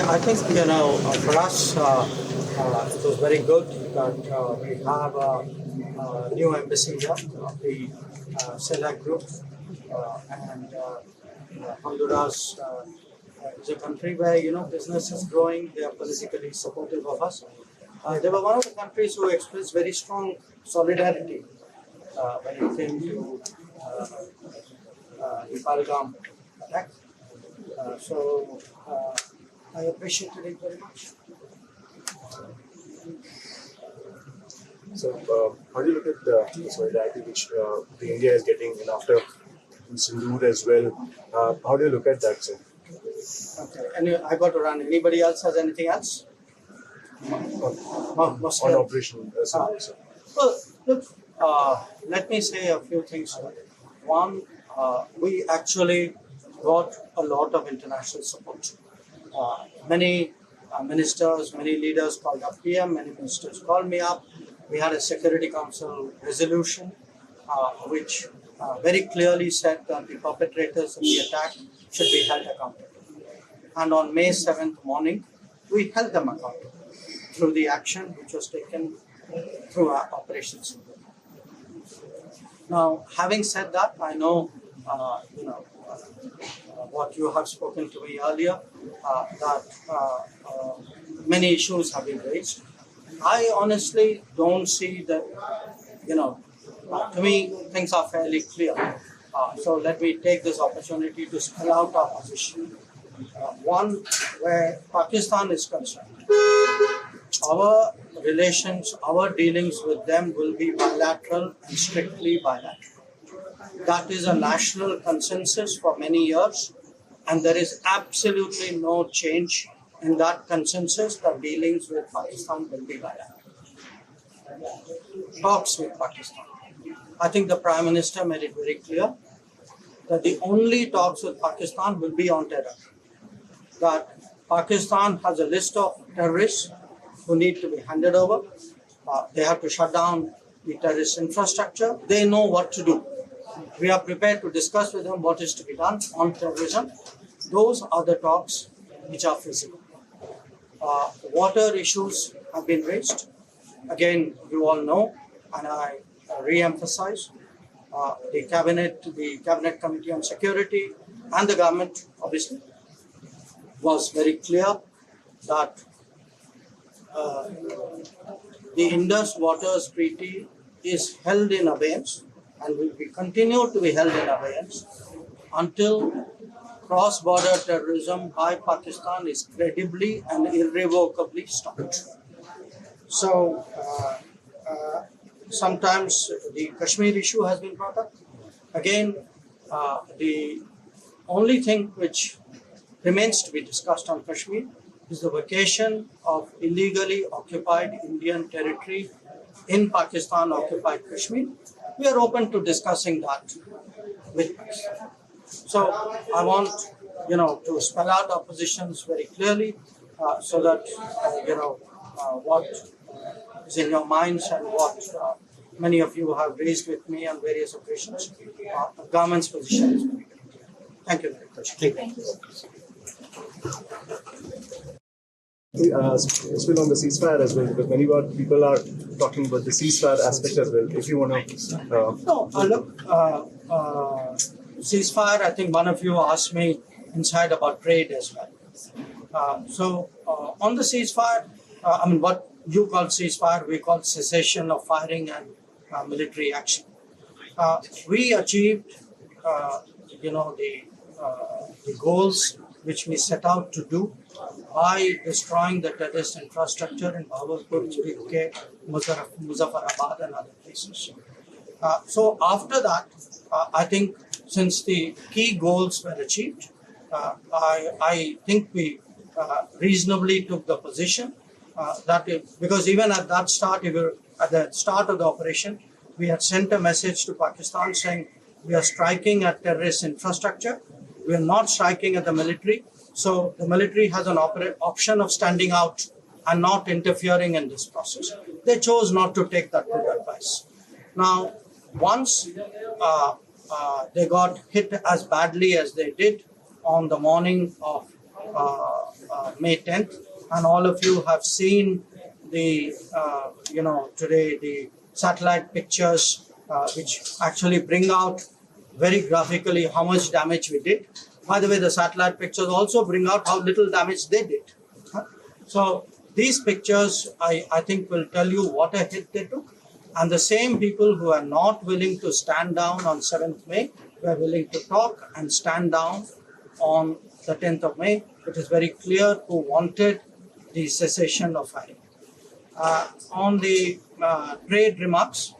I think, for us, it was very good that we have a new embassy here, the CELAC group, and Honduras is a country where, business is growing, they are politically supportive of us. They were one of the countries who expressed very strong solidarity when it came to the Pahalgam attack. So I appreciated it very much. So how do you look at the solidarity which the India is getting in after Sindoor as well? How do you look at that, sir? Okay, and I got to run. Anybody else has anything else? On Operation Sindoor, sir. Well, look, let me say a few things. One, we actually got a lot of international support. Many ministers, many leaders called up PM, many ministers called me up. We had a Security Council resolution which very clearly said that the perpetrators of the attack should be held accountable. And on May 7th morning, we held them accountable through the action which was taken through our operations. Now, having said that, I know, what you have spoken to me earlier, that many issues have been raised. I honestly don't see that, to me, things are fairly clear. So let me take this opportunity to spell out our position. One, where Pakistan is concerned, our relations, our dealings with them will be bilateral and strictly bilateral. That is a national consensus for many years, and there is absolutely no change in that consensus that dealings with Pakistan will be bilateral. Talks with Pakistan. I think the Prime Minister made it very clear that the only talks with Pakistan will be on terror. That Pakistan has a list of terrorists who need to be handed over. They have to shut down the terrorist infrastructure. They know what to do. We are prepared to discuss with them what is to be done on terrorism. Those are the talks which are feasible. Water issues have been raised. Again, you all know, and I re-emphasize, the Cabinet Committee on Security and the government, obviously, was very clear that the Indus Waters Treaty is held in abeyance and will be continued to be held in abeyance until cross-border terrorism by Pakistan is credibly and irrevocably stopped. So, sometimes the Kashmir issue has been brought up. Again, the only thing which remains to be discussed on Kashmir is the vacation of illegally occupied Indian territory in Pakistan-occupied Kashmir. We are open to discussing that with Pakistan. So I want, to spell out our positions very clearly so that, what is in your minds and what many of you have raised with me on various occasions, the government's position is very clear. Thank you very much. Thank you. Still on the ceasefire as well, because many people are talking about the ceasefire aspect as well. If you want to... Look, ceasefire, I think one of you asked me inside about trade as well. So on the ceasefire, what you call ceasefire, we call cessation of firing and military action. We achieved, the goals which we set out to do by destroying the terrorist infrastructure in Bahawalpur, Uri, Muzaffarabad and other places. So after that, I think since the key goals were achieved, I think we reasonably took the position because even at that start, at the start of the operation, we had sent a message to Pakistan saying we are striking at terrorist infrastructure. We are not striking at the military. So the military has an option of standing out and not interfering in this process. They chose not to take that good advice. Now, once they got hit as badly as they did on the morning of May 10th, and all of you have seen the today the satellite pictures, which actually bring out very graphically how much damage we did. By the way, the satellite pictures also bring out how little damage they did. So these pictures, I think, will tell you what a hit they took. And the same people who are not willing to stand down on 7th May were willing to talk and stand down on the 10th of May. It is very clear who wanted the cessation of firing. On the trade remarks,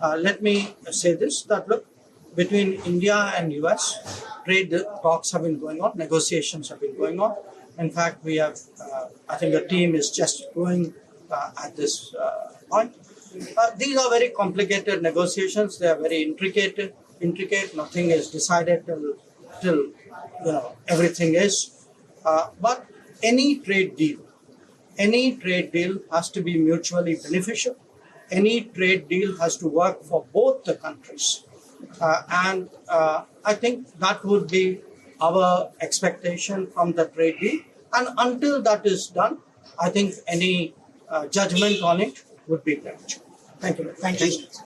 let me say this, that look, between India and US, trade talks have been going on, negotiations have been going on. In fact, we have, I think the team is just going at this point. These are very complicated negotiations. They are very intricate. Nothing is decided till everything is. But any trade deal has to be mutually beneficial. Any trade deal has to work for both the countries. And I think that would be our expectation from the trade deal. And until that is done, I think any judgment on it would be premature. Thank you. Thank you.